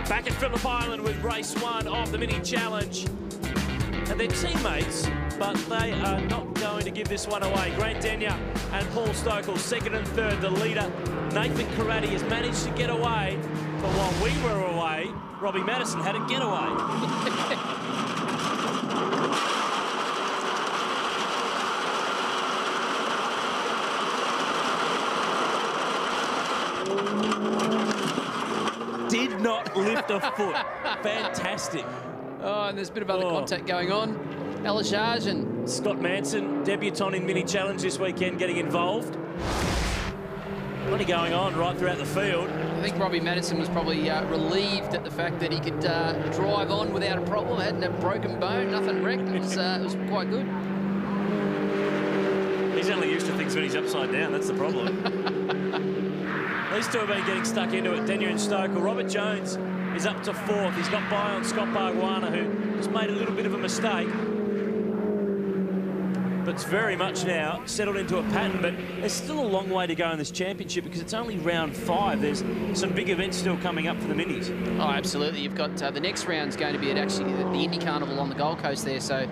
Back at Phillip Island with race 1 of the mini challenge. And their teammates, but they are not going to give this one away. Grant Denyer and Paul Stokel, second and third. The leader, Nathan Karate, has managed to get away. But while we were away, Robbie Madison had a getaway. Did not lift a foot. Fantastic. Oh, and there's a bit of other contact going on. Alajaj and Scott Manson, debutant in mini challenge this weekend, getting involved. Plenty going on right throughout the field. I think Robbie Madison was probably relieved at the fact that he could drive on without a problem. Hadn't a broken bone, nothing wrecked. It was quite good. He's only used to things when he's upside down. That's the problem. These two have been getting stuck into it, Denyer and Stokel. Robert Jones is up to 4th. He's got by on Scott Bargwanna, who just made a little bit of a mistake. But it's very much now settled into a pattern, but there's still a long way to go in this championship because it's only round 5. There's some big events still coming up for the minis. Oh, absolutely. You've got the next round's going to be at actually the Indy Carnival on the Gold Coast there, so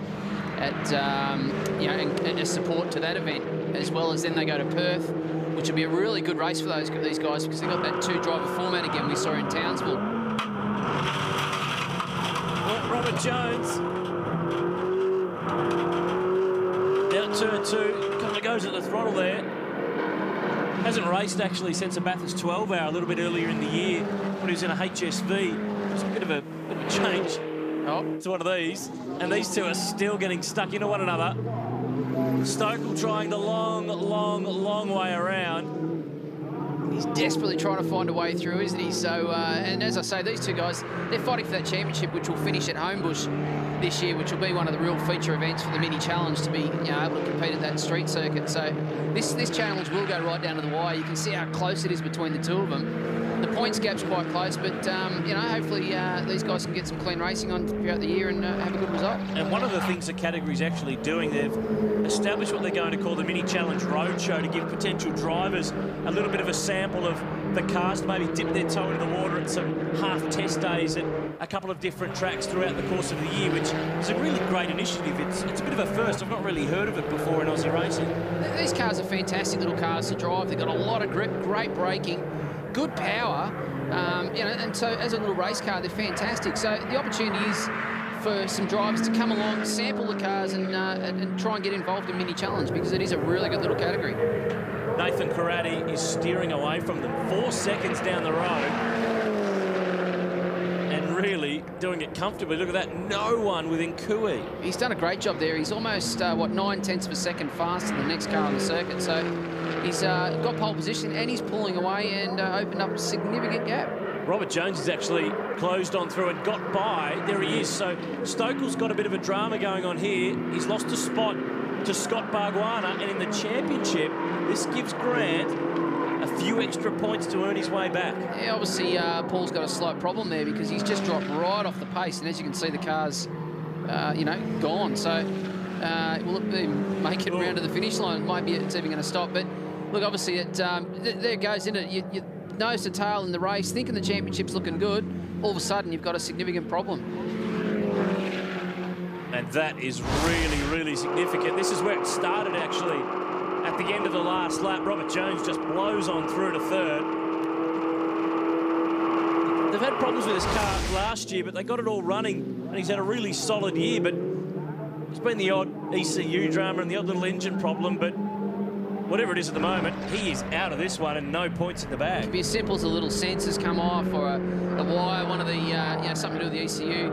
at you know, and a support to that event, as well as then they go to Perth, which will be a really good race for these guys because they've got that 2-driver format again we saw in Townsville. Well, Robert Jones down turn 2, kind of goes at the throttle there. Hasn't raced actually since a Bathurst 12 hour a little bit earlier in the year when he was in a HSV. Just a bit of a change. It's one of these, and these two are still getting stuck into one another. Stokel trying the long way around. He's desperately trying to find a way through, isn't he? So, and as I say, these two guys, they're fighting for that championship, which will finish at Homebush this year, which will be one of the real feature events for the mini challenge to be, you know, able to compete at that street circuit. So, this challenge will go right down to the wire. You can see how close it is between the two of them. The points gap's quite close, but you know, hopefully these guys can get some clean racing on throughout the year and have a good result. And one of the things the category's actually doing, they've established what they're going to call the Mini Challenge Roadshow to give potential drivers a little bit of a sample of the cars, to maybe dip their toe into the water at some half-test days at a couple of different tracks throughout the course of the year, which is a really great initiative. It's a bit of a first. I've not really heard of it before in Aussie racing. These cars are fantastic little cars to drive. They've got a lot of grip, great braking, good power, you know, and so as a little race car, they're fantastic. So the opportunity is for some drivers to come along, sample the cars, and try and get involved in Mini Challenge because it is a really good little category. Nathan Karate is steering away from them 4 seconds down the road and really doing it comfortably. Look at that, no one within Kui. He's done a great job there. He's almost, what, 9/10 of a second faster than the next car on the circuit. So he's got pole position and he's pulling away and opened up a significant gap. Robert Jones has actually closed on through and got by. There he is. So Stokel's got a bit of a drama going on here. He's lost a spot to Scott Bargwanna, and in the championship, this gives Grant a few extra points to earn his way back. Yeah, obviously Paul's got a slight problem there because he's just dropped right off the pace, and as you can see, the car's, you know, gone. So will it be make it around to the finish line? Maybe it's even going to stop. But look, obviously, there it goes, isn't it? You nose to tail in the race, thinking the championship's looking good. All of a sudden, you've got a significant problem. And that is really, really significant. This is where it started, actually. At the end of the last lap, Robert Jones just blows on through to 3rd. They've had problems with his car last year, but they got it all running, and he's had a really solid year, but there's been the odd ECU drama and the odd little engine problem, but whatever it is at the moment, he is out of this one and no points in the bag. It could be as simple as a little sensors come off or a wire, one of the, you know, something to do with the ECU.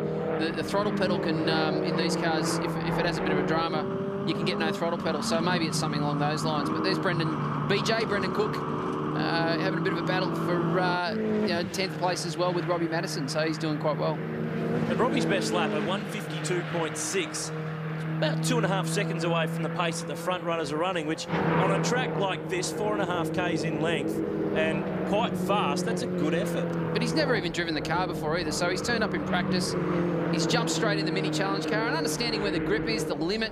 The throttle pedal can, in these cars, if it has a bit of a drama, you can get no throttle pedal. So maybe it's something along those lines. But there's Brendan Cook, having a bit of a battle for, you know, 10th place as well with Robbie Madison. So he's doing quite well. And Robbie's best lap at 1:52.6. About 2.5 seconds away from the pace that the front runners are running, which on a track like this, 4.5 Ks in length and quite fast, that's a good effort. But he's never even driven the car before either, so he's turned up in practice. He's jumped straight in the Mini Challenge car and understanding where the grip is, the limit,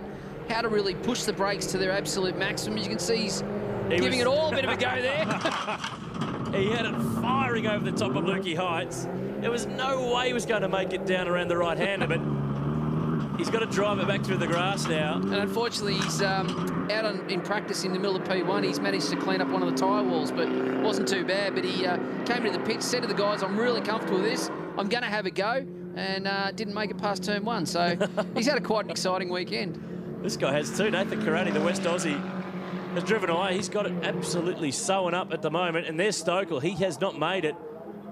how to really push the brakes to their absolute maximum. As you can see, he's giving it all a bit of a go there. He had it firing over the top of Lukey Heights. There was no way he was going to make it down around the right-hander, but he's got to drive it back through the grass now. And unfortunately, he's out in practice in the middle of P1. He's managed to clean up one of the tyre walls, but it wasn't too bad. But he came into the pit, said to the guys, I'm really comfortable with this. I'm going to have a go, and didn't make it past turn 1. So he's had quite an exciting weekend. This guy has too. Nathan Karate, the West Aussie, has driven away. He's got it absolutely sewn up at the moment. And there's Stokel. He has not made it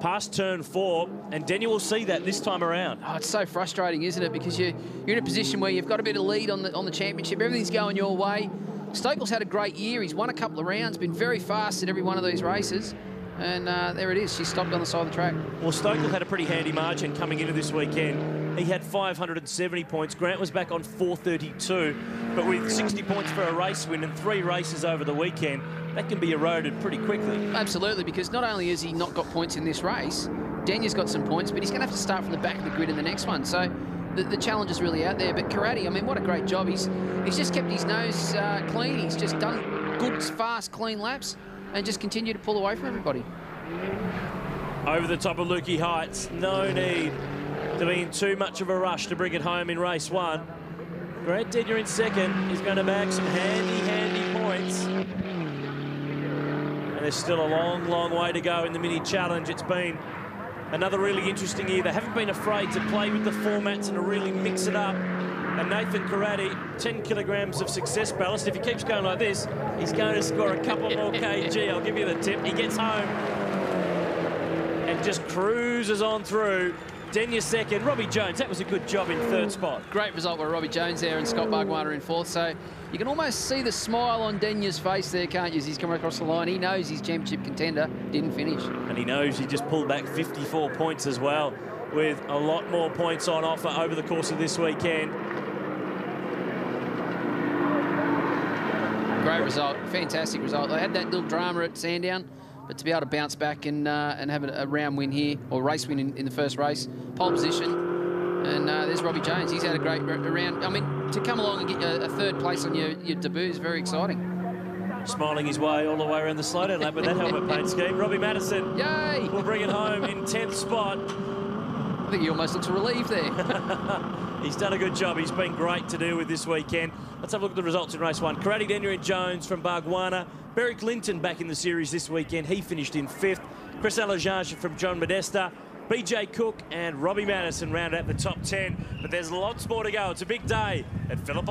past turn 4, and Daniel will see that this time around. Oh, it's so frustrating, isn't it? Because you're in a position where you've got a bit of lead on the championship. Everything's going your way. Stokel's had a great year. He's won a couple of rounds, been very fast at every one of these races. And there it is. She stopped on the side of the track. Well, Stokel had a pretty handy margin coming into this weekend. He had 570 points. Grant was back on 432. But with 60 points for a race win and 3 races over the weekend, that can be eroded pretty quickly. Absolutely, because not only has he not got points in this race, Daniel's got some points, but he's going to have to start from the back of the grid in the next one. So the challenge is really out there. But Karate, I mean, what a great job. He's just kept his nose clean. He's just done good, fast, clean laps and just continued to pull away from everybody. Over the top of Lukey Heights. No need to be in too much of a rush to bring it home in race 1. Grant Denyer in second. He's going to bag some handy points. And there's still a long, long way to go in the mini challenge. It's been another really interesting year. They haven't been afraid to play with the formats and to really mix it up. And Nathan Karate, 10 kilograms of success ballast. If he keeps going like this, he's going to score a couple more kg. I'll give you the tip. He gets home and just cruises on through. Denyer second, Robbie Jones, that was a good job in third spot. Great result by Robbie Jones there and Scott Bargwanna in 4th. So you can almost see the smile on Denyer's face there, can't you, as he's coming across the line. He knows he's championship contender, didn't finish. And he knows he just pulled back 54 points as well, with a lot more points on offer over the course of this weekend. Great result, fantastic result. They had that little drama at Sandown, but to be able to bounce back and have a round win here, or race win in the first race, pole position, and there's Robbie Jones. He's had a great round. I mean, to come along and get a 3rd place on your debut is very exciting. Smiling his way all the way around the slowdown lap with that helmet paint scheme. Robbie Madison, yay! Will bring it home in 10th spot. I think he almost looks relieved there. He's done a good job. He's been great to deal with this weekend. Let's have a look at the results in race 1. Karate Denyer and Jones from Bargwanna. Beric Linton back in the series this weekend. He finished in 5th. Chris Alajange from John Modesta. BJ Cook and Robbie Madison round out the top 10. But there's lots more to go. It's a big day at Phillip.